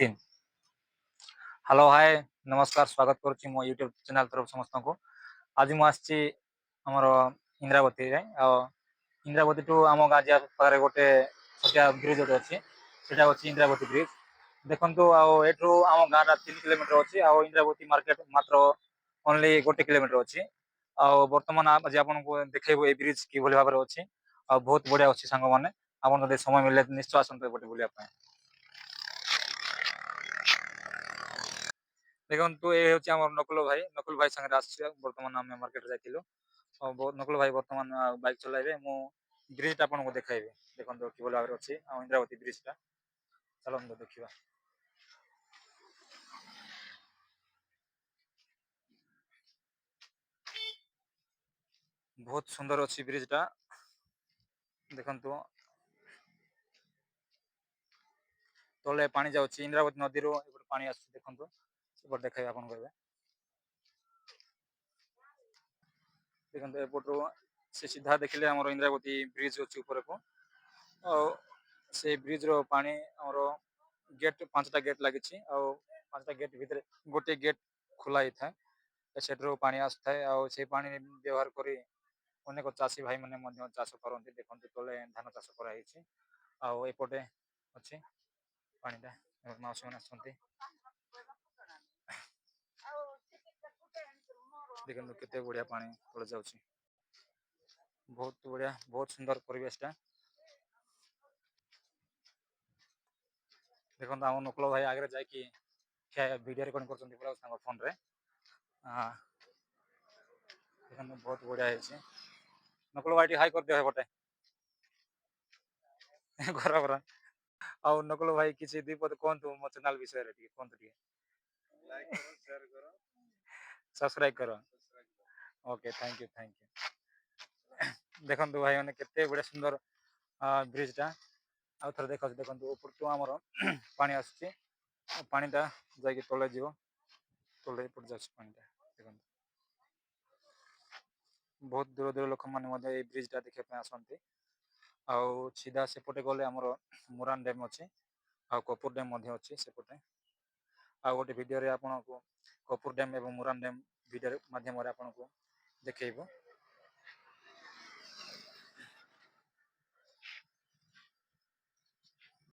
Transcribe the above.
तीन। Hello hi, नमस्कार, स्वागत करुच्ची मो यूट्यूब चैनल तरफ समस्त को। आज मुझे आसची आमर इंद्रावती रे इंद्रावती टू आम गाँ जा पाखे गोटे छोटिया ब्रिज गोटे अच्छी सेटा हूँ इंद्रावती ब्रिज। देखो आठू आम गाँ 3 किलोमीटर अच्छी इंद्रावती मार्केट मात्र ओनली 1 किलोमीटर अच्छी। बर्तमान आज आपको देखो ये ब्रिज कि भाव में अच्छी बहुत बढ़िया अच्छी सांग मैंने आप समय मिले निश्चय आसतु एपटे बुलाया। देखो ये हूँ नकुल भाई संगे आस बर्तमान आम मार्केट जाइलु। नकुल भाई बर्तमान बाइक चलाइबे मु ब्रिज आपको देखाइबी। देखो कि भाव में अच्छी इंद्रावती ब्रिज टा चलो देखा। बहुत सुंदर अच्छी ब्रिज टा देखु तले पानी जाऊँगी इंद्रावती नदी रू पानी आस देखो देखा आप देखते एपटू से सीधा देखिले आम इंद्रावती ब्रिज अच्छी ऊपर को से ब्रिज रो पानी आमर गेट 5टा गेट लगी 5टा गेट भितर गोटे गेट खोला ही था से पानी आसए से पानी व्यवहार करी अनेक चाषी भाई मैंने चाष करते देखते तले धान चाष कराई एपटे अच्छी पानीटा मौसी मैंने देखते केते बढ़िया पानी तले जाऊँगी बहुत बढ़िया बहुत सुंदर परिवेशटा। देखो आम नकुल भाई आगे जाकि वीडियो रिकॉर्डिंग कर फोन रे देखो बहुत बढ़िया है। नकुल भाई हाई कर दिया बटे घर पर नकुल भाई किसी दीपद कहतु मो चैनल विषय कहतु सब्सक्राइब करो। Okay thank you thank you. देखो भाई मैंने केते बड़े सुंदर ब्रिज टा आउ थे देखो ऊपर टू आमर पानी आसुची पानीटा जाकि तले जीव तले पड़ जा पानीटा देखो बहुत दूर दूर लोक मैंने ब्रिज टा देखा आसती सीधा सेपटे गले आमर मुरान डैम अच्छी कपूर डैम अच्छी सेपटे गोटे वीडियो रे आपको कपूर डैम और मुरान डैम वीडियो माध्यम आपको देखो